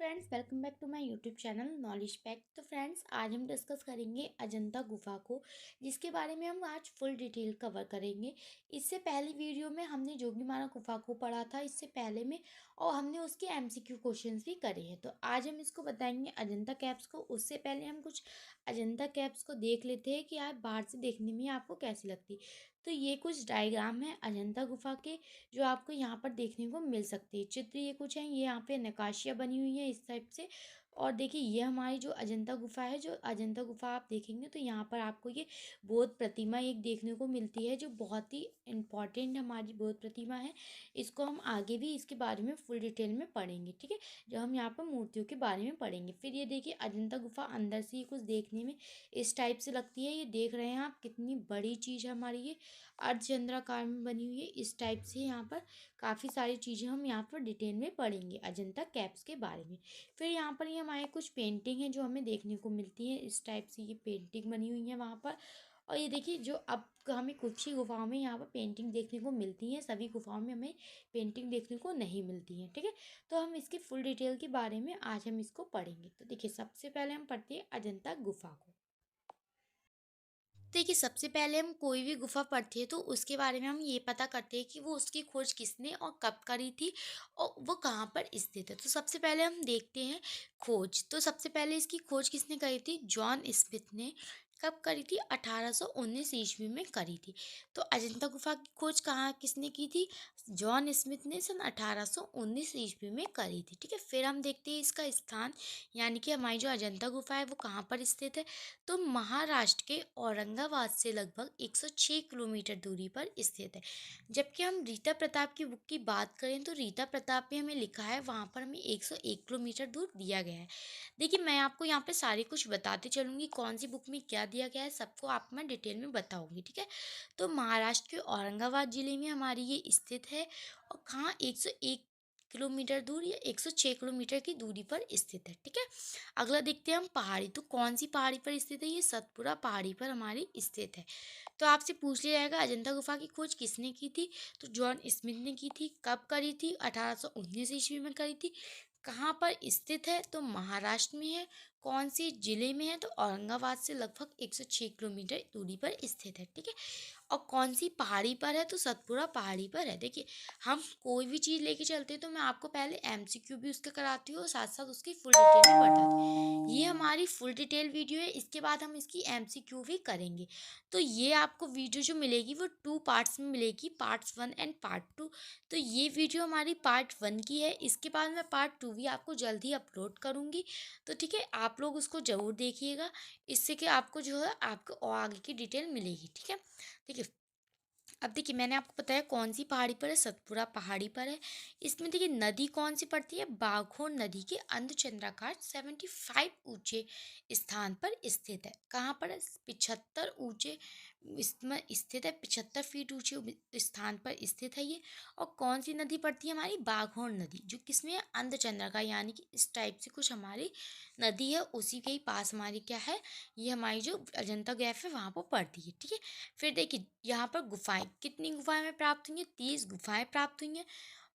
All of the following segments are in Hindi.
Friends, welcome back to my YouTube channel knowledge pack. तो फ्रेंड्स, आज हम डिस्कस करेंगे अजंता गुफा को, जिसके बारे में हम आज फुल डिटेल कवर करेंगे। इससे पहली वीडियो में हमने जोगीमारा गुफा को पढ़ा था, इससे पहले में, और हमने उसके एमसीक्यू क्वेश्चंस भी करे हैं। तो आज हम इसको बताएंगे अजंता कैप्स को। उससे पहले हम कुछ अजंता कैप्स को देख लेते हैं कि आप बाहर से देखने में आपको कैसी लगती। तो ये कुछ डायग्राम है अजंता गुफा के, जो आपको यहाँ पर देखने को मिल सकती है। चित्र ये कुछ हैं, ये यहाँ पे नक्काशियाँ बनी हुई हैं इस टाइप से। और देखिए, ये हमारी जो अजंता गुफा है, जो अजंता गुफा आप देखेंगे तो यहाँ पर आपको ये बौद्ध प्रतिमा एक देखने को मिलती है, जो बहुत ही इम्पॉर्टेंट हमारी बौद्ध प्रतिमा है। इसको हम आगे भी इसके बारे में फुल डिटेल में पढ़ेंगे, ठीक है। जो हम यहाँ पर मूर्तियों के बारे में पढ़ेंगे। फिर ये देखिए, अजंता गुफा अंदर से ही कुछ देखने में इस टाइप से लगती है। ये देख रहे हैं आप, कितनी बड़ी चीज़ है हमारी ये, अर्धचंद्राकार में बनी हुई है इस टाइप से। यहाँ पर काफ़ी सारी चीज़ें हम यहाँ पर डिटेल में पढ़ेंगे अजंता कैप्स के बारे में। फिर यहाँ पर ये हमारे कुछ पेंटिंग है जो हमें देखने को मिलती है इस टाइप से। ये पेंटिंग बनी हुई है वहाँ पर। और ये देखिए, जो अब हमें कुछ ही गुफाओं में यहाँ पर पेंटिंग देखने को मिलती है, सभी गुफाओं में हमें पेंटिंग देखने को नहीं मिलती है, ठीक है। तो हम इसकी फुल डिटेल के बारे में आज हम इसको पढ़ेंगे। तो देखिए, सबसे पहले हम पढ़ते हैं अजंता गुफा को। देखिए, सबसे पहले हम कोई भी गुफा पढ़ते हैं तो उसके बारे में हम ये पता करते हैं कि वो उसकी खोज किसने और कब करी थी और वो कहाँ पर स्थित है। तो सबसे पहले हम देखते हैं खोज। तो सबसे पहले इसकी खोज किसने करी थी? जॉन स्मिथ ने। कब करी थी? 1819 ईस्वी में करी थी। तो अजंता गुफा की खोज कहाँ किसने की थी? जॉन स्मिथ ने सन 1819 ईस्वी में करी थी, ठीक है। फिर हम देखते हैं इसका स्थान, यानी कि हमारी जो अजंता गुफा है वो कहाँ पर स्थित है। तो महाराष्ट्र के औरंगाबाद से लगभग 106 किलोमीटर दूरी पर स्थित है। जबकि हम रीता प्रताप की बुक की बात करें तो रीता प्रताप में हमें लिखा है, वहाँ पर हमें 101 किलोमीटर दूर दिया गया है। देखिए, मैं आपको यहाँ पे सारे कुछ बताते चलूँगी, कौन सी बुक में क्या दिया गया है सबको आपको मैं डिटेल में बताऊँगी, ठीक है। तो महाराष्ट्र के औरंगाबाद जिले में हमारी ये स्थित है, और कहाँ 101 किलोमीटर दूर या 106 किलोमीटर की दूरी पर स्थित है, ठीक है। अगला देखते हैं हम पहाड़ी। तो कौन सी पहाड़ी पर स्थित है? ये सतपुड़ा पहाड़ी पर हमारी स्थित है। तो आपसे पूछ लिया जाएगा अजंता गुफा की खोज किसने की थी? तो जॉन स्मिथ ने की थी। कब करी थी? 1819 ईस्वी में करी थी। कहाँ पर स्थित है? तो महाराष्ट्र में है। कौन से जिले में है? तो औरंगाबाद से लगभग 106 किलोमीटर दूरी पर स्थित है, ठीक है। और कौन सी पहाड़ी पर है? तो सतपुड़ा पहाड़ी पर है। देखिए, हम कोई भी चीज़ लेके चलते हैं तो मैं आपको पहले एमसीक्यू भी उसके कराती हूँ और साथ साथ उसकी फुल डिटेल भी बताती हूँ। ये हमारी फुल डिटेल वीडियो है, इसके बाद हम इसकी एमसीक्यू भी करेंगे। तो ये आपको वीडियो जो मिलेगी वो 2 पार्ट्स में मिलेगी, पार्ट्स 1 एंड पार्ट 2। तो ये वीडियो हमारी पार्ट 1 की है, इसके बाद मैं पार्ट 2 भी आपको जल्द ही अपलोड करूँगी। तो ठीक है, आप लोग उसको ज़रूर देखिएगा, इससे कि आपको जो है आपको और आगे की डिटेल मिलेगी, ठीक है। देखिए, अब देखिए, मैंने आपको बताया कौन सी पहाड़ी पर है, सतपुड़ा पहाड़ी पर है। इसमें देखिए, नदी कौन सी पड़ती है? बाघोर नदी के अर्धचंद्राकार 75 ऊंचे स्थान पर स्थित है। कहाँ पर है? 75 ऊंचे इसमें स्थित है, 75 फीट ऊंचे स्थान पर स्थित है ये। और कौन सी नदी पड़ती है? हमारी बाघोर नदी, जो किसमें है? अर्धचंद्राकार, यानी कि इस टाइप से कुछ हमारी नदी है, उसी के ही पास हमारी क्या है, ये हमारी जो अजंता गैप है वहाँ पर पड़ती है, ठीक है। फिर देखिए, यहाँ पर गुफाएं, कितनी गुफाएं हमें प्राप्त हुई हैं? 30 गुफाएं प्राप्त हुई हैं।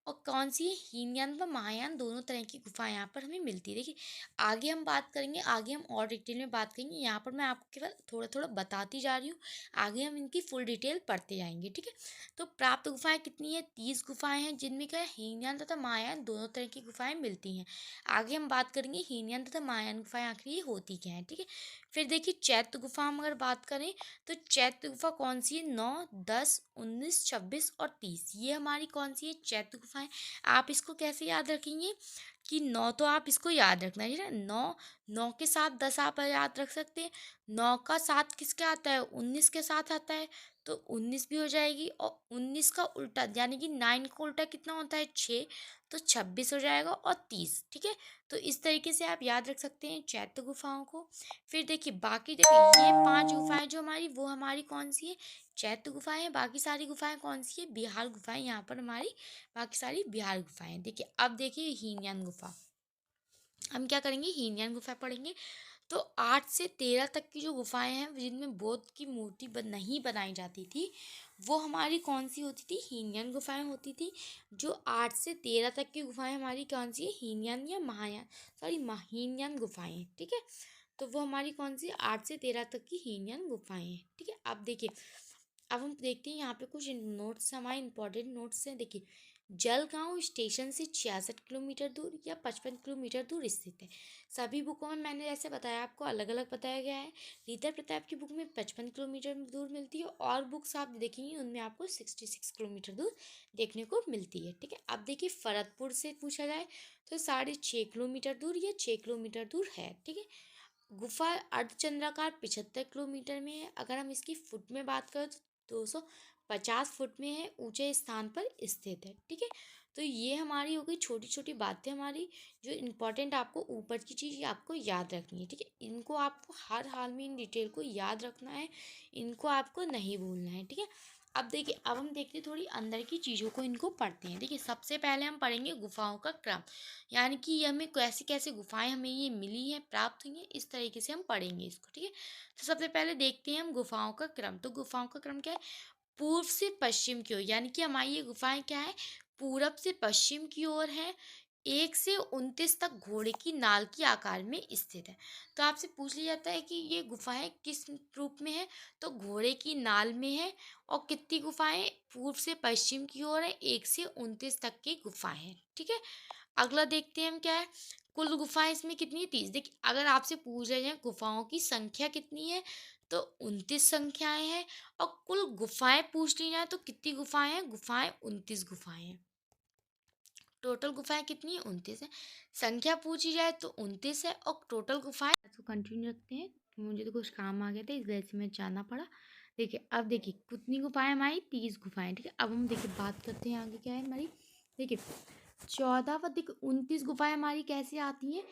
और कौन सी है? हीनयान व महायान, दोनों तरह की गुफाएं यहाँ पर हमें मिलती है। देखिए, आगे हम बात करेंगे, आगे हम और डिटेल में बात करेंगे। यहाँ पर मैं आपको केवल थोड़ा थोड़ा बताती जा रही हूँ, आगे हम इनकी फुल डिटेल पढ़ते जाएंगे, ठीक है। तो प्राप्त गुफाएं कितनी है? 30 गुफाएं हैं, जिनमें क्या है, हीनयान तथा महायान दोनों तरह की गुफाएं मिलती हैं। आगे हम बात करेंगे हीनयान तथा महायान गुफाएं आखिर ये होती क्या है, ठीक है। फिर देखिए, चैत्य गुफा हम अगर बात करें तो चैत्य गुफा कौन सी है? 9, 10, 19, 26 और 30, ये हमारी कौन सी है? चैत्य गुफाएं। आप इसको कैसे याद रखेंगे कि 9 तो आप इसको याद रखना है ना, 9, 9 के साथ 10 आप याद रख सकते हैं। 9 का 7 किसके आता है? 19 के साथ आता है, तो 19 भी हो जाएगी। और 19 का उल्टा, यानी कि 9 का उल्टा कितना होता है? 6, तो 26 हो जाएगा, और 30, ठीक है। तो इस तरीके से आप याद रख सकते हैं चैत्य गुफाओं को। फिर देखिए, बाकी देखिए, ये 5 गुफाएं जो हमारी, वो हमारी कौन सी है? चैत्य गुफाएं हैं। बाकी सारी गुफाएं कौन सी है? बिहार गुफाएं, यहाँ पर हमारी बाकी सारी बिहार गुफाएं। देखिए, अब देखिए हीनयान गुफा, हम क्या करेंगे? हीनयान गुफा पढ़ेंगे। तो 8 से 13 तक की जो गुफाएं हैं जिनमें बौद्ध की मूर्ति नहीं बनाई जाती थी, वो हमारी कौन सी होती थी, हीनयान गुफाएं होती थी। जो 8 से 13 तक की गुफाएं हमारी कौन सी है, हीनयान या महायान, सॉरी हीनयान गुफाएं हैं, ठीक है। तो वो हमारी कौन सी 8 से 13 तक की हीनयान गुफाएं हैं, ठीक है। अब देखिए, अब हम देखते हैं यहाँ पे कुछ नोट्स, हमारे इंपॉर्टेंट नोट्स हैं। देखिए, जलगांव स्टेशन से 66 किलोमीटर दूर या 55 किलोमीटर दूर स्थित है। सभी बुकों में मैंने जैसे बताया आपको अलग अलग बताया गया है। रीता प्रताप की बुक में 55 किलोमीटर दूर मिलती है, और बुक्स आप देखेंगे उनमें आपको 66 किलोमीटर दूर देखने को मिलती है, ठीक है। अब देखिए, फरतपुर से पूछा जाए तो 6.5 किलोमीटर दूर या 6 किलोमीटर दूर है, ठीक है। गुफा अर्धचंद्राकार 75 किलोमीटर में है। अगर हम इसकी फुट में बात करें तो 250 फुट में है, ऊंचे स्थान पर स्थित है, ठीक है। तो ये हमारी हो गई छोटी छोटी बातें हमारी, जो इम्पोर्टेंट आपको ऊपर की चीज़ आपको याद रखनी है, ठीक है। इनको आपको हर हाल में इन डिटेल को याद रखना है, इनको आपको नहीं भूलना है, ठीक है। अब देखिए, अब हम देखते हैं थोड़ी अंदर की चीज़ों को, इनको पढ़ते हैं। देखिए, सबसे पहले हम पढ़ेंगे गुफाओं का क्रम, यानी कि ये हमें कैसे कैसे गुफाएं हमें ये मिली हैं, प्राप्त हुई हैं, इस तरीके से हम पढ़ेंगे इसको, ठीक है। तो सबसे पहले देखते हैं हम गुफाओं का क्रम। तो गुफाओं का क्रम क्या है, पूर्व से पश्चिम की ओर, यानी कि हमारी ये गुफाएं क्या है, पूरब से पश्चिम की ओर है। 1 से 29 तक घोड़े की नाल की आकार में स्थित है। तो आपसे पूछ लिया जाता है कि ये गुफाएं किस रूप में है, तो घोड़े की नाल में है। और कितनी गुफाएं पूर्व से पश्चिम की ओर है, 1 से 29 तक की गुफाएं हैं, ठीक है। अगला देखते हैं हम क्या है, कुल गुफाएं इसमें कितनी है, 30। देखिए, अगर आपसे पूछा जाए गुफाओं की संख्या कितनी है, तो 29 संख्याएं हैं। और कुल गुफाएं पूछ ली जाए तो कितनी गुफाएं हैं, गुफाएं 29 गुफाएं हैं। टोटल गुफाएं कितनी है, 29 है। संख्या पूछी जाए तो 29 है, और टोटल गुफाएं, तो कंटिन्यू रखते हैं। तो मुझे तो कुछ काम आ गया था, इस वजह से मैं जाना पड़ा। देखिए, अब देखिए कितनी गुफाएं हमारी, 30 गुफाएं, ठीक है। अब हम देखिए बात करते हैं आगे क्या है हमारी। देखिए, 14 व 29 गुफाएं हमारी कैसे आती हैं,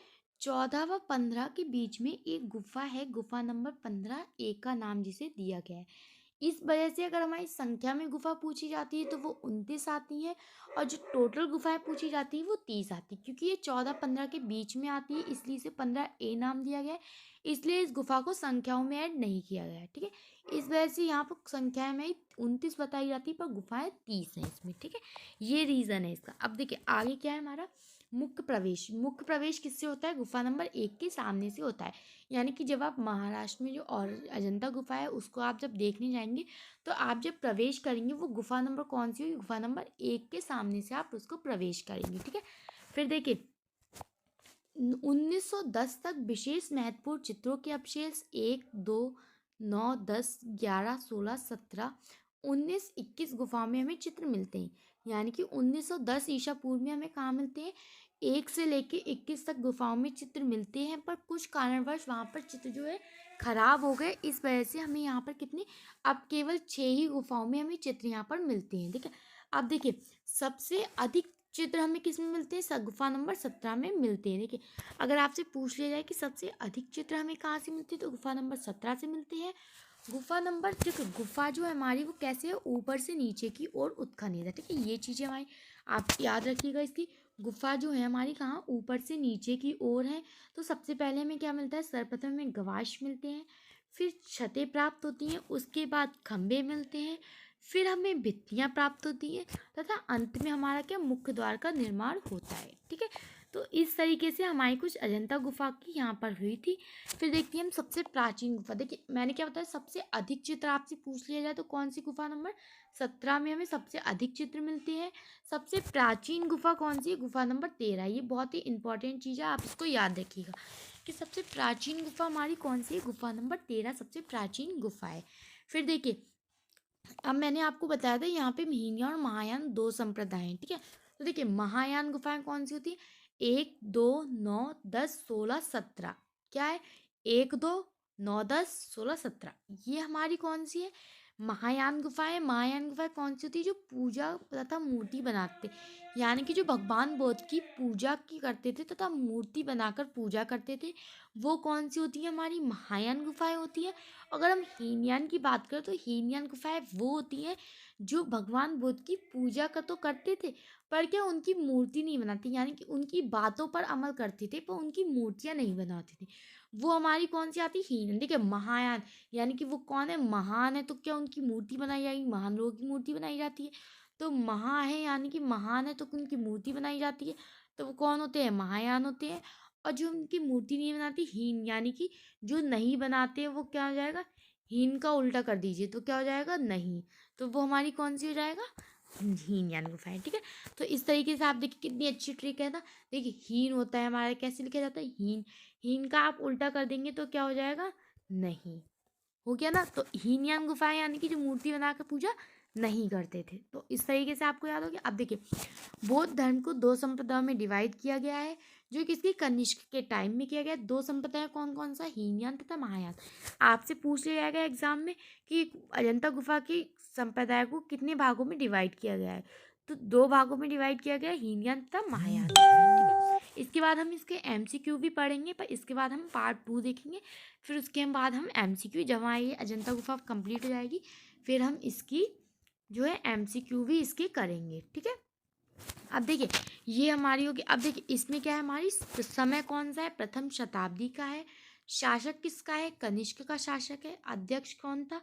14 व 15 के बीच में एक गुफा है, गुफा नंबर 15 ए का नाम जिसे दिया गया है। इस वजह से अगर हमारी संख्या में गुफा पूछी जाती है तो वो 29 आती है, और जो टोटल गुफाएं पूछी जाती है वो 30 आती है। क्योंकि ये 14-15 के बीच में आती है, इसलिए इसे 15 ए नाम दिया गया है। इसलिए इस गुफा को संख्याओं में ऐड नहीं किया गया है, ठीक है। इस वजह से यहाँ पर संख्याएं में 29 बताई जाती है, पर गुफाएं 30 हैं इसमें, ठीक है। ये रीजन है इसका। अब देखिए आगे क्या है हमारा, मुख्य प्रवेश। मुख्य प्रवेश किससे होता है, गुफा नंबर 1 के सामने से होता है। यानी कि जब आप महाराष्ट्र में जो और अजंता गुफा है उसको आप जब देखने जाएंगे, तो आप जब प्रवेश करेंगे वो गुफा नंबर कौन सी होगी, गुफा नंबर 1 के सामने से आप उसको प्रवेश करेंगे, ठीक है। फिर देखिए, 1910 तक विशेष महत्वपूर्ण चित्रों के अवशेष 1, 2, 9, 10, 11, 16, 17, 19, 21 गुफाओं में हमें चित्र मिलते हैं। यानी कि 1910 ईसा पूर्व में हमें कहाँ मिलते हैं, 1 से लेके 21 तक गुफाओं में चित्र मिलते हैं। पर कुछ कारणवश वहाँ पर चित्र जो है खराब हो गए, इस वजह से हमें यहाँ पर कितने, अब केवल 6 ही गुफाओं में हमें चित्र यहाँ पर मिलते हैं, ठीक है। अब देखिए, सबसे अधिक चित्र हमें किस में मिलते हैं, गुफा नंबर 17 में मिलते हैं। देखिए, अगर आपसे पूछ लिया जाए कि सबसे अधिक चित्र हमें कहाँ से मिलते हैं, तो गुफा नंबर 17 से मिलते हैं। गुफा नंबर, देखो गुफा जो है हमारी वो कैसे है, ऊपर से नीचे की ओर उत्खनित है, ठीक है। ये चीज़ें हमारी आप याद रखिएगा। इसकी गुफा जो है हमारी कहाँ, ऊपर से नीचे की ओर है। तो सबसे पहले हमें क्या मिलता है, सर्वप्रथम हमें गवाश मिलते हैं, फिर छतें प्राप्त होती हैं, उसके बाद खंभे मिलते हैं, फिर हमें भित्तियाँ प्राप्त होती हैं, तथा अंत में हमारा क्या, मुख्य द्वार का निर्माण होता है, ठीक है। तो इस तरीके से हमारी कुछ अजंता गुफा की यहाँ पर हुई थी। फिर देखते हैं हम सबसे प्राचीन गुफा। देखिए, मैंने क्या बताया, सबसे अधिक चित्र आपसे पूछ लिया जाए तो कौन सी गुफा नंबर 17 में हमें सबसे अधिक चित्र मिलते हैं। सबसे प्राचीन गुफा कौन सी है, गुफा नंबर 13। ये बहुत ही इंपॉर्टेंट चीज़ है, आप इसको याद रखिएगा कि सबसे प्राचीन गुफा हमारी कौन सी है, गुफा नंबर 13 सबसे प्राचीन गुफा है। फिर देखिए, अब मैंने आपको बताया था यहाँ पे हीनयान और महायान दो संप्रदाय हैं, ठीक है। तो देखिए, महायान गुफाएं कौन सी होती है, 1, 2, 9, 10, 16, 17। क्या है, 1, 2, 9, 10, 16, 17, ये हमारी कौन सी है, महायान गुफाएं। महायान गुफाएं कौन सी होती है, जो पूजा तथा मूर्ति बनाते, यानी कि जो भगवान बुद्ध की पूजा की करते थे तथा मूर्ति बनाकर पूजा करते थे, वो कौन सी होती है? हमारी महायान गुफाएं होती है। अगर हम हीनयान की बात करें तो हीनयान गुफाएं वो होती हैं जो भगवान बुद्ध की पूजा का तो करते थे, पर क्या उनकी मूर्ति नहीं बनाते, यानी कि उनकी बातों पर अमल करते थे पर उनकी मूर्तियां नहीं बनाते थे। वो हमारी कौन सी आती? हीन। देखिए महायान यानी कि वो कौन है? महान है, तो क्या उनकी मूर्ति बनाई जाएगी? महान लोगों की मूर्ति बनाई जाती है। तो महा है यानी कि महान है, तो उनकी मूर्ति बनाई जाती है। तो वो कौन होते हैं? महायान होते हैं। और जो उनकी मूर्ति नहीं बनाती, हीन, यानी कि जो नहीं बनाते हैं, वो क्या हो जाएगा? हीन का उल्टा कर दीजिए तो क्या हो जाएगा? नहीं। तो वो हमारी कौन सी हो जाएगा? हीन यानी गुफाएं। ठीक है। तो इस तरीके से आप देखिए कितनी अच्छी ट्रिक है ना। देखिए हीन होता है हमारा, कैसे लिखा जाता है? हीन। हीन का आप उल्टा कर देंगे तो क्या हो जाएगा? नहीं। हो गया ना। तो हीनयान गुफाएं यानी कि जो मूर्ति बना कर पूजा नहीं करते थे। तो इस तरीके से आपको याद हो गया। अब देखिए बौद्ध धर्म को दो संप्रदायों में डिवाइड किया गया है, जो किसकी? कनिष्क के टाइम में किया गया। दो संप्रदाय कौन कौन सा? हीनयान तथा महायान। आपसे पूछ लिया जाएगा एग्जाम में कि अजंता गुफा की संप्रदाय को कितने भागों में डिवाइड किया गया है? तो दो भागों में डिवाइड किया गया है, हीनयान तथा महायान। ठीक है। इसके बाद हम इसके एमसीक्यू भी पढ़ेंगे, पर इसके बाद हम पार्ट 2 देखेंगे। फिर उसके बाद हम एमसीक्यू, जब हमारी ये अजंता गुफा कंप्लीट हो जाएगी, फिर हम इसकी जो है एमसीक्यू भी इसके करेंगे। ठीक है। अब देखिए ये हमारी होगी। अब देखिए इसमें क्या है? हमारी समय कौन सा है? प्रथम शताब्दी का है। शासक किसका है? कनिष्क का शासक है। अध्यक्ष कौन था?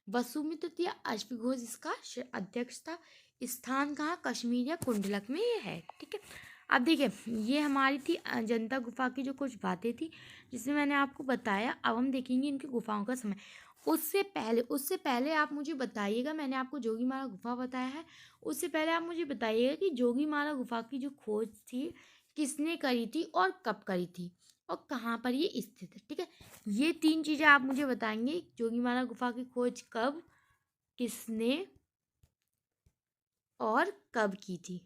वसुमित्र या अश्वघोष इसका अध्यक्ष था। स्थान कहाँ? कश्मीर या कुंडलक में ये है। ठीक है। अब देखिए ये हमारी थी अजंता गुफा की जो कुछ बातें थी जिसमें मैंने आपको बताया। अब हम देखेंगे इनकी गुफाओं का समय। उससे पहले आप मुझे बताइएगा, मैंने आपको जोगीमारा गुफा बताया है, उससे पहले आप मुझे बताइएगा कि जोगीमारा गुफा की जो खोज थी किसने करी थी और कब करी थी और कहाँ पर ये स्थित है। ठीक है। ये तीन चीज़ें आप मुझे बताएंगे। जोगीमारा गुफा की खोज कब, किसने और कब की थी?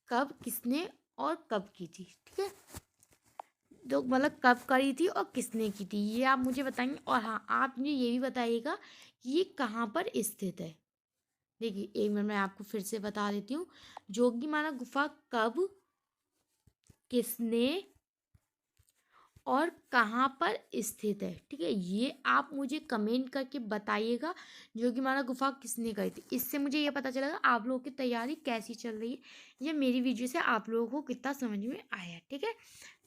कब, किसने और कब की थी? ठीक है। तो मतलब कब करी थी और किसने की थी, ये आप मुझे बताएंगे। और हाँ, आप मुझे ये भी बताइएगा कि ये कहाँ पर स्थित है। देखिए एक मिनट मैं आपको फिर से बता देती हूँ। जोगीमारा गुफा कब, किसने और कहाँ पर स्थित है। ठीक है। ये आप मुझे कमेंट करके बताइएगा जोगीमारा गुफा किसने करी थी। इससे मुझे ये पता चलेगा आप लोगों की तैयारी कैसी चल रही है या मेरी वीडियो से आप लोगों को कितना समझ में आया है। ठीक है।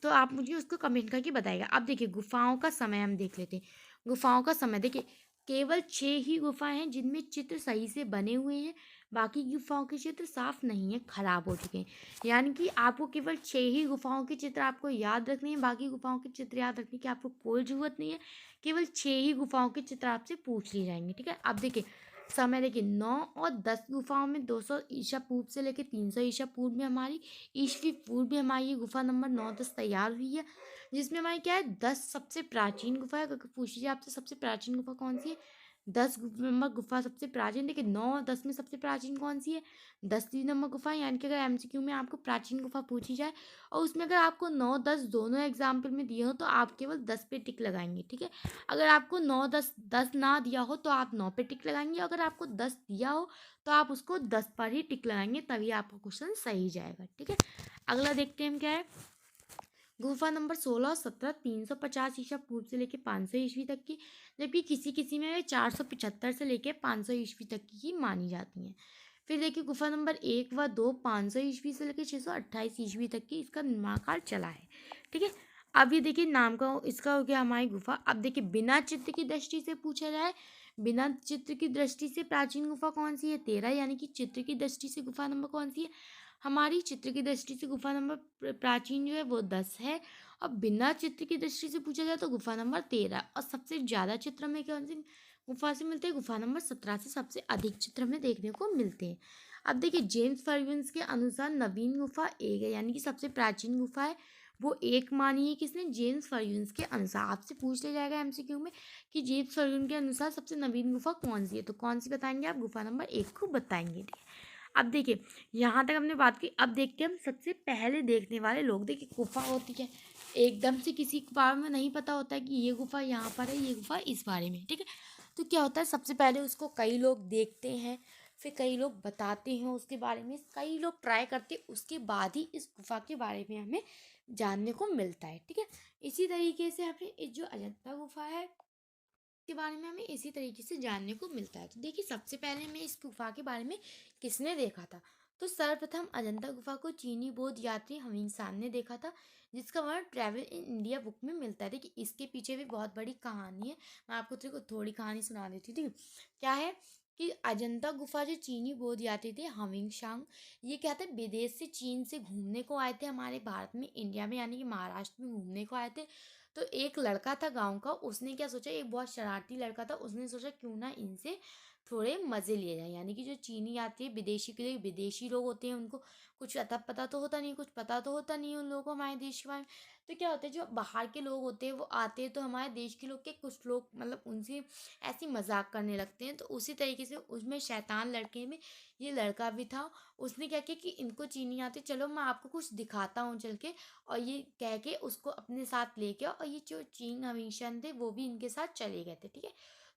तो आप मुझे उसको कमेंट करके बताइएगा। अब देखिए गुफाओं का समय हम देख लेते हैं। गुफाओं का समय देखिए केवल 6 ही गुफाएं हैं जिनमें चित्र सही से बने हुए हैं। बाकी गुफाओं के चित्र साफ नहीं है, खराब हो चुके हैं। यानी कि आपको केवल 6 ही गुफाओं के चित्र आपको याद रखने हैं। बाकी गुफाओं के चित्र याद रखने की आपको कोई ज़रूरत नहीं है। केवल 6 ही गुफाओं के चित्र आपसे पूछ लिए जाएंगे। ठीक है। अब देखिए समय देखिए 9 और 10 गुफाओं में 200 ईसा पूर्व से लेकर 300 ईसा पूर्व में हमारी ईस्वी पूर्व में हमारी ये गुफा नंबर 9-10 तैयार हुई है। जिसमें हमारी क्या है 10 सबसे प्राचीन गुफा है। अगर पूछ लीजिए आपसे सबसे प्राचीन गुफा कौन सी है, 10 नंबर गुफा सबसे प्राचीन। देखिए 9 और 10 में सबसे प्राचीन कौन सी है? 10वीं नंबर गुफा है। यानी कि अगर एमसीक्यू में आपको प्राचीन गुफा पूछी जाए और उसमें अगर आपको 9-10 दोनों एग्जाम्पल में दिए हो तो आप केवल 10 पे टिक लगाएंगे। ठीक है। अगर आपको 9-10 ना दिया हो तो आप 9 पे टिक लगाएंगे। अगर आपको 10 दिया हो तो आप उसको 10 पर ही टिक लगाएंगे, तभी आपका क्वेश्चन सही जाएगा। ठीक है। अगला देखते हैं हम क्या है। गुफा नंबर 16 और 17 350 ईसा पूर्व से लेकर 500 ईस्वी तक की, जबकि किसी किसी में 475 से लेकर 500 ईस्वी तक की ही मानी जाती हैं। फिर देखिए गुफा नंबर 1 व 2 500 ईस्वी से लेकर 628 ईस्वी तक की इसका निर्माण काल चला है। ठीक है। अब ये देखिए नाम का इसका हो गया हमारी गुफा। अब देखिए बिना चित्र की दृष्टि से पूछा जाए, बिना चित्र की दृष्टि से प्राचीन गुफा कौन सी है? 13। यानी कि चित्र की दृष्टि से गुफा नंबर कौन सी है? हमारी चित्र की दृष्टि से गुफा नंबर प्राचीन जो है वो 10 है। और बिना चित्र की दृष्टि से पूछा जाए तो गुफा नंबर 13। और सबसे ज़्यादा चित्र में कौन सी गुफा से मिलते हैं? गुफा नंबर 17 से सबसे अधिक चित्र में देखने को मिलते हैं। अब देखिए जेम्स फर्ग्यूस के अनुसार नवीन गुफा एक है, यानी कि सबसे प्राचीन गुफा है वो एक मानी है। किसने? जेम्स फर्ग्यूस के अनुसार। आपसे पूछ लिया जाएगा एमसीक्यू में कि जेम्स फर्ग्यूस के अनुसार सबसे नवीन गुफा कौन सी है, तो कौन सी बताएंगे आप? गुफा नंबर 1 को बताएंगे। ठीक है। अब देखिए यहाँ तक हमने बात की। अब देखते हैं हम सबसे पहले देखने वाले लोग। देखिए गुफा होती है, एकदम से किसी के बारे में नहीं पता होता है कि ये गुफा यहाँ पर है, ये गुफा इस बारे में। ठीक है। तो क्या होता है सबसे पहले उसको कई लोग देखते हैं, फिर कई लोग बताते हैं उसके बारे में, कई लोग ट्राई करते हैं, उसके बाद ही इस गुफा के बारे में हमें जानने को मिलता है। ठीक है, इसी तरीके से हमें इस जो अजंता गुफा है के बारे में हमें इसी तरीके से जानने को मिलता है। तो देखिए, सबसे पहले मैं इस गुफा के बारे में किसने देखा था, तो सर्वप्रथम अजंता गुफा को चीनी बौद्ध यात्री हविंग ने देखा था, जिसका वर्णन ट्रैवल इन इंडिया बुक में मिलता है। देखिए, इसके पीछे भी बहुत बड़ी कहानी है। मैं आपको थोड़ी कहानी सुना देती हूँ। ठीक है, क्या है कि अजंता गुफा जो चीनी बौद्ध यात्री थे हविंग, ये क्या थे, विदेश से चीन से घूमने को आए थे हमारे भारत में, इंडिया में, यानी कि महाराष्ट्र में घूमने को आए थे। तो एक लड़का था गांव का, उसने क्या सोचा, एक बहुत शरारती लड़का था, उसने सोचा क्यों ना इनसे थोड़े मज़े लिए जाए। यानी कि जो चीनी आते हैं विदेशी, के लिए विदेशी लोग होते हैं, उनको कुछ अता पता तो होता नहीं, कुछ पता तो होता नहीं उन लोगों को हमारे देश के बारे में। तो क्या होता है, जो बाहर के लोग होते हैं वो आते हैं, तो हमारे देश के लोग के कुछ लोग मतलब उनसे ऐसी मजाक करने लगते हैं। तो उसी तरीके से उसमें शैतान लड़के में ये लड़का भी था। उसने क्या किया कि इनको चीनी आते, चलो मैं आपको कुछ दिखाता हूँ चल के, और ये कह के उसको अपने साथ ले गया, और ये जो चीन हमीशन थे वो भी इनके साथ चले गए थे। ठीक है,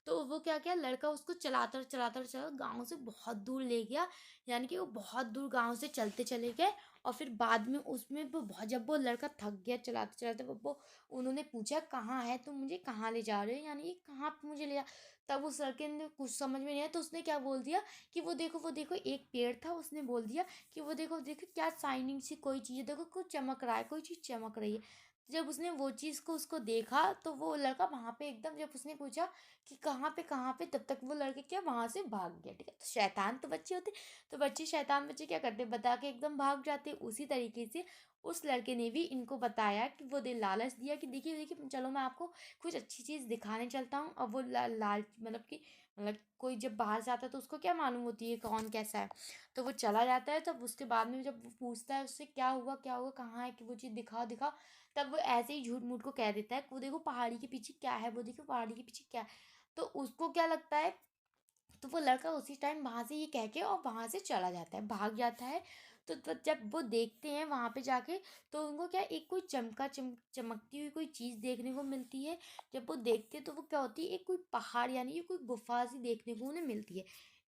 तो वो क्या किया, लड़का उसको चलाता चलाता चला गांव से बहुत दूर ले गया। यानी कि वो बहुत दूर गांव से चलते चले गए, और फिर बाद में उसमें वो बहुत, जब वो लड़का थक गया चलाते चलाते, वो उन्होंने पूछा कहाँ है तुम, मुझे कहाँ ले जा रहे हो, यानी कि कहाँ पे मुझे ले जा। तब उस लड़के ने कुछ समझ में नहीं आया, तो उसने क्या बोल दिया कि वो देखो एक पेड़ था, उसने बोल दिया कि वो देखो देखो क्या शाइनिंग सी कोई चीज़ है, देखो कुछ चमक रहा है, कोई चीज़ चमक रही है। जब उसने वो चीज़ को उसको देखा, तो वो लड़का वहाँ पे एकदम, जब उसने पूछा कि कहाँ पे, तब तक वो लड़के क्या वहाँ से भाग गया। ठीक है, तो शैतान तो बच्चे होते, तो बच्चे शैतान बच्चे क्या करते, बता के एकदम भाग जाते। उसी तरीके से उस लड़के ने भी इनको बताया कि वो दे लालच दिया कि देखिए देखिए चलो मैं आपको कुछ अच्छी चीज़ दिखाने चलता हूँ। अब वो लाल मतलब कि मतलब कोई जब बाहर से आता है तो उसको क्या मालूम होती है कौन कैसा है, तो वो चला जाता है। तब उसके बाद में जब वो पूछता है उससे क्या हुआ कहाँ है, कि वो चीज़ दिखाओ दिखाओ, तब वो ऐसे ही झूठ मूठ को कह देता है कि वो देखो पहाड़ी के पीछे क्या है, वो देखो पहाड़ी के पीछे क्या है। तो उसको क्या लगता है, तो वो लड़का उसी टाइम वहाँ से ये कह के और वहाँ से चला जाता है, भाग जाता है। तो जब वो देखते हैं वहाँ पे जाके, तो उनको क्या एक कोई चमकती हुई कोई चीज़ देखने को मिलती है। जब वो देखते हैं तो वो क्या होती है, एक कोई पहाड़ यानी कि कोई गुफा सी देखने को उन्हें मिलती है।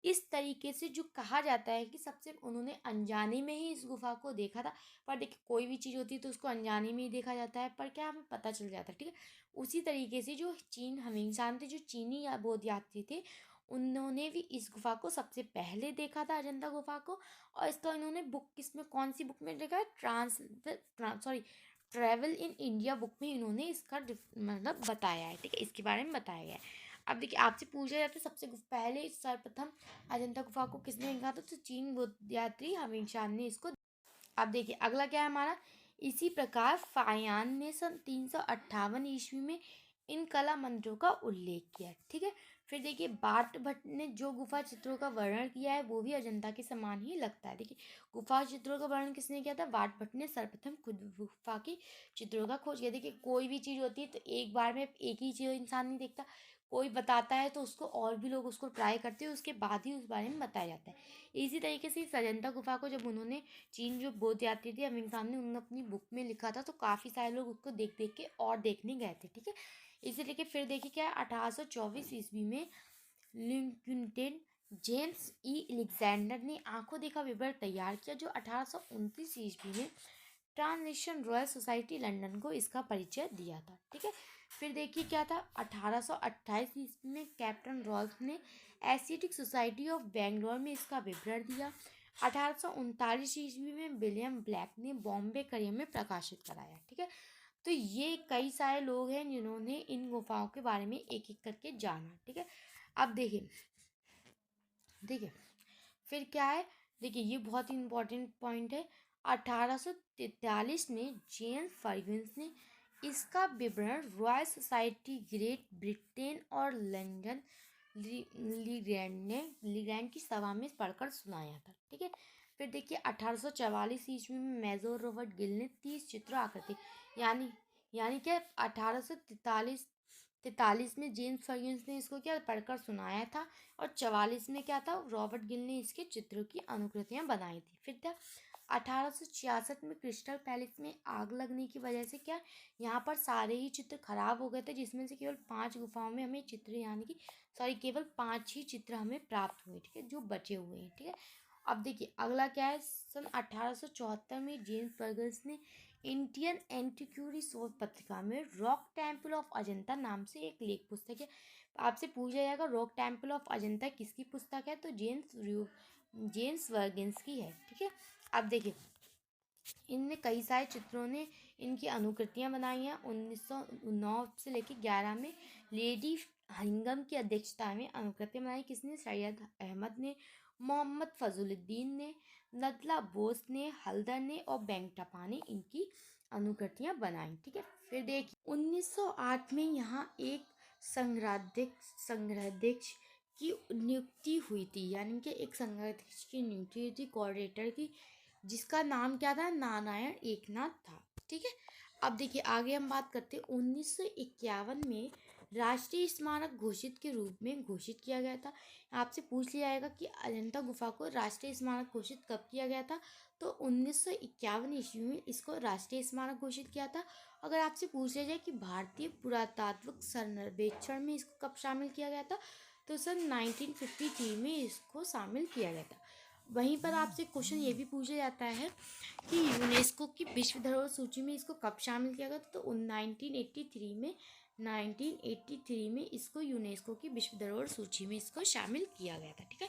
इस तरीके से जो कहा जाता है कि सबसे उन्होंने अनजाने में ही इस गुफा को देखा था। पर देखिए, कोई भी चीज़ होती है तो उसको अनजाने में ही देखा जाता है, पर क्या हमें पता चल जाता है। ठीक है, उसी तरीके से जो चीन हम इंसान थे, जो चीनी या बौद्ध यात्री थे, उन्होंने भी इस गुफा को सबसे पहले देखा था, अजंता गुफा को। और इसका इन्होंने बुक, किसमें, कौन सी बुक में देखा है, sorry, travel in India book में इन्होंने इसका मतलब बताया है। ठीक है, इसके बारे में बताया गया है। अब देखिए, आपसे पूछा जाता है सबसे पहले सर्वप्रथम अजंता गुफा को किसने देखा था, तो चीन बौद्ध यात्री हविंग ने इसको। अब देखिए, अगला क्या है हमारा, इसी प्रकार फायान ने सन 358 ईस्वी में इन कला मंत्रों का उल्लेख किया। ठीक है, फिर देखिए, बाट भट्ट ने जो गुफा चित्रों का वर्णन किया है वो भी अजंता के समान ही लगता है। देखिए, गुफा चित्रों का वर्णन किसने किया था, बाट भट्ट ने सर्वप्रथम खुद गुफा की चित्रों का खोज किया। देखिए, कोई भी चीज़ होती है तो एक बार में एक ही चीज़ इंसान नहीं देखता, कोई बताता है तो उसको और भी लोग उसको ट्राई करते हैं, उसके बाद ही उस बारे में बताया जाता है। इसी तरीके से इस अजंता गुफा को जब उन्होंने, चीन जो बौद्ध यात्री थे अमीन खान ने, उन्होंने अपनी बुक में लिखा था, तो काफ़ी सारे लोग उसको देख देख के और देखने गए थे। ठीक है, इसी लेके फिर देखिए क्या है, 1824 ईस्वी में लिंकन जेम्स ई एलेक्जेंडर ने आंखों देखा विवरण तैयार किया, जो 1829 ईस्वी में ट्रांसलेशन रॉयल सोसाइटी लंदन को इसका परिचय दिया था। ठीक है, फिर देखिए क्या था, 1828 ईस्वी में कैप्टन रॉल्फ ने एसिटिक सोसाइटी ऑफ बेंगलोर में इसका विवरण दिया। 1839 ईस्वी में विलियम ब्लैक ने बॉम्बे करियर में प्रकाशित कराया। ठीक है, तो ये कई सारे लोग हैं जिन्होंने इन गुफाओं के बारे में एक एक करके जाना। ठीक है, अब देखिए देखिए फिर क्या है, देखिए ये बहुत ही इम्पोर्टेंट पॉइंट है। 1843 में जेम्स फर्ग्यूसन ने इसका विवरण रॉयल सोसाइटी ग्रेट ब्रिटेन और लंदन लीग्रैंड की सभा में पढ़कर सुनाया था। ठीक है, फिर देखिए 1844 ईस्वी में मेजर रॉबर्ट गिल ने 30 चित्रों आकृति, यानी यानी क्या, 1843 में जेम्स फर्ग्यूसन ने इसको क्या पढ़कर सुनाया था, और 44 में क्या था, रॉबर्ट गिल ने इसके चित्रों की अनुकृतियां बनाई थी। फिर था 1866 में क्रिस्टल पैलेस में आग लगने की वजह से क्या यहाँ पर सारे ही चित्र खराब हो गए थे, जिसमें से केवल 5 गुफाओं में हमें चित्र यानी कि केवल 5 ही चित्र हमें प्राप्त हुए, ठीक है, जो बचे हुए हैं, ठीक है। अब देखिए अगला क्या है, सन 1874 में जेम्स बर्गस ने इंडियन एंटिक्यूरी शोध पत्रिका में रॉक टेम्पल ऑफ अजंता नाम से एक लेख पुस्तक है। आपसे पूछा जाएगा रॉक टेम्पल ऑफ अजंता किसकी पुस्तक है, तो जेम्स वर्गिन्स की है, ठीक है। अब देखिए इनमें कई सारे चित्रों ने इनकी अनुकृतियां बनाई हैं। 1909 से लेकर 11 में लेडी हरिंगम की अध्यक्षता में अनुकृतियां बनाई। किसने, सैयद अहमद ने, मोहम्मद फजलुद्दीन ने, नदला बोस ने, हल्दर ने और बेंगटपा ने इनकी अनुकृतियां बनाई, ठीक है। फिर देखिए 1908 में यहाँ एक संग्रहाध्यक्ष की नियुक्ति हुई थी, यानी कि एक संग्रहाध्यक्ष की नियुक्ति हुई थी कोऑर्डिनेटर की, जिसका नाम क्या था, नारायण एकनाथ था, ठीक है। अब देखिए आगे हम बात करते हैं 1951 में राष्ट्रीय स्मारक घोषित के रूप में घोषित किया गया था। आपसे पूछ लिया जाएगा कि अजंता गुफा को राष्ट्रीय स्मारक घोषित कब किया गया था, तो 1951 ईस्वी में इसको राष्ट्रीय स्मारक घोषित किया था। अगर आपसे पूछ लिया जाए कि भारतीय पुरातात्विक सर्वेक्षण में इसको कब शामिल किया गया था, तो सन 1953 में इसको शामिल किया गया था। वहीं पर आपसे क्वेश्चन ये भी पूछा जाता है कि यूनेस्को की विश्व धरोहर सूची में इसको कब शामिल किया गया, तो 1983 में इसको यूनेस्को की विश्व धरोहर सूची में इसको शामिल किया गया था, ठीक है।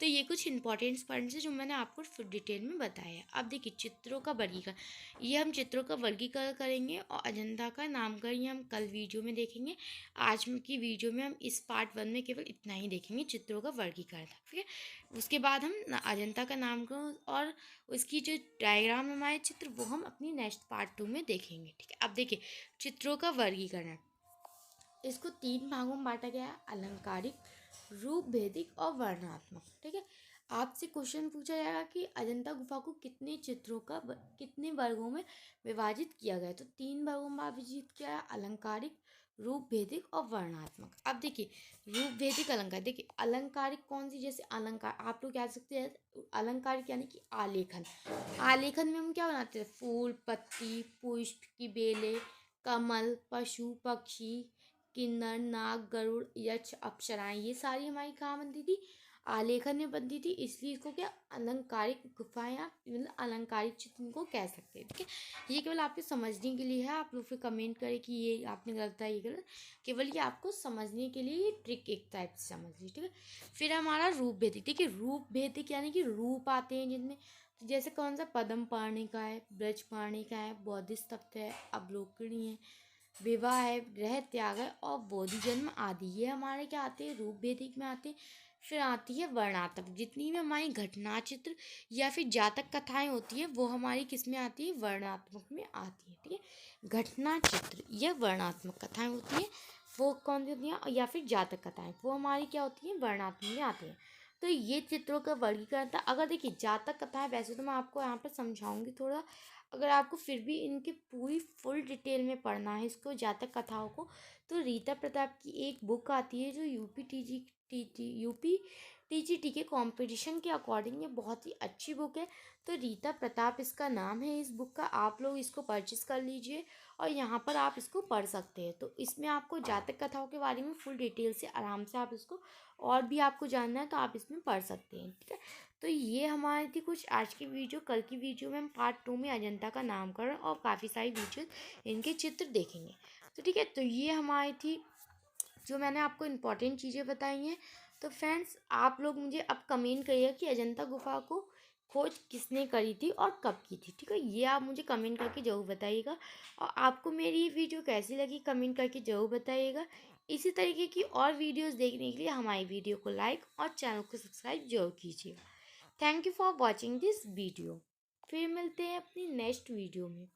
तो ये कुछ इंपॉर्टेंट पॉइंट्स है जो मैंने आपको फिर डिटेल में बताया। अब देखिए चित्रों का वर्गीकरण, ये हम चित्रों का वर्गीकरण करेंगे और अजंता का नामकरण ये हम कल वीडियो में देखेंगे। आज की वीडियो में हम इस पार्ट 1 में केवल इतना ही देखेंगे, चित्रों का वर्गीकरण, ठीक है। उसके बाद हम अजंता का नामकरण और उसकी जो डायग्राम हमारे चित्र वो हम अपनी नेक्स्ट पार्ट 2 में देखेंगे, ठीक है। अब देखिए चित्रों का वर्गीकरण, इसको 3 भागों में बांटा गया है, अलंकारिक, रूप भेदिक और वर्णनात्मक, ठीक है। आपसे क्वेश्चन पूछा जाएगा कि अजंता गुफा को कितने वर्गों में विभाजित किया गया है, तो 3 वर्गों में विभाजित किया है, अलंकारिक, रूप भेदिक और वर्णनात्मक। अब देखिए रूप भेदिक अलंकार, देखिए अलंकारिक कौन सी, जैसे अलंकार आप लोग कह सकते हैं अलंकारिक यानी कि आलेखन। आलेखन में हम क्या बनाते हैं, फूल, पत्ती, पुष्प की बेलें, कमल, पशु पक्षी, किन्नर, नाग, गरुड़, यक्ष, अप्सराएं, ये सारी हमारी कहाँ बनती थी, आलेखन में बनती थी। इसलिए इसको क्या अलंकारिक गुफा या मतलब अलंकारिक चित्र को कह सकते हैं, ठीक है। ये केवल आपके समझने के लिए है, आप लोग फिर कमेंट करें कि ये आपने गलत है, ये गलत, केवल ये आपको समझने के लिए ये ट्रिक एक टाइप से समझ लीजिए, ठीक है। फिर हमारा रूप भेदिक, देखिए रूप भेदिक यानी कि रूप आते हैं जिनमें, तो जैसे कौन सा, पद्म पाणिका है, ब्रज पाणिका है, बोधिसत्व है, अवलोकनी है, विवाह है, गृह त्याग है और बोधि जन्म आदि, ये हमारे क्या आते हैं, रूप भेदिक में आते हैं। फिर आती है वर्णात्मक, जितनी भी हमारी घटना चित्र या फिर जातक कथाएं होती है वो हमारी किस में आती है, वर्णात्मक में आती है, ठीक है। घटना चित्र या वर्णात्मक कथाएं होती है वो कौन सी होती हैं, या फिर जातक कथाएं वो हमारी क्या होती हैं, वर्णात्मक में आती हैं। तो ये चित्रों का वर्गीकरण था। अगर देखिए जातक कथाएं, वैसे तो मैं आपको यहाँ पर समझाऊंगी थोड़ा, अगर आपको फिर भी इनकी पूरी फुल डिटेल में पढ़ना है इसको जातक कथाओं को, तो रीता प्रताप की एक बुक आती है जो यूपी टीजीटी के कंपटीशन के अकॉर्डिंग ये बहुत ही अच्छी बुक है। तो रीता प्रताप इसका नाम है इस बुक का, आप लोग इसको परचेस कर लीजिए और यहाँ पर आप इसको पढ़ सकते हैं। तो इसमें आपको जातक कथाओं के बारे में फुल डिटेल से आराम से आप इसको और भी आपको जानना है तो आप इसमें पढ़ सकते हैं, ठीक है। तो ये हमारी थी कुछ आज की वीडियो। कल की वीडियो में हम पार्ट 2 में अजंता का नामकरण और काफ़ी सारी वीडियो इनके चित्र देखेंगे, तो ठीक है। तो ये हमारी थी जो मैंने आपको इम्पोर्टेंट चीज़ें बताई हैं। तो फ्रेंड्स आप लोग मुझे अब कमेंट करिएगा कि अजंता गुफा को खोज किसने करी थी और कब की थी, ठीक है। ये आप मुझे कमेंट करके ज़रूर बताइएगा। और आपको मेरी ये वीडियो कैसी लगी कमेंट करके ज़रूर बताइएगा। इसी तरीके की और वीडियोस देखने के लिए हमारी वीडियो को लाइक और चैनल को सब्सक्राइब जरूर कीजिएगा। Thank you for watching this video. फिर मिलते हैं अपनी नेक्स्ट वीडियो में।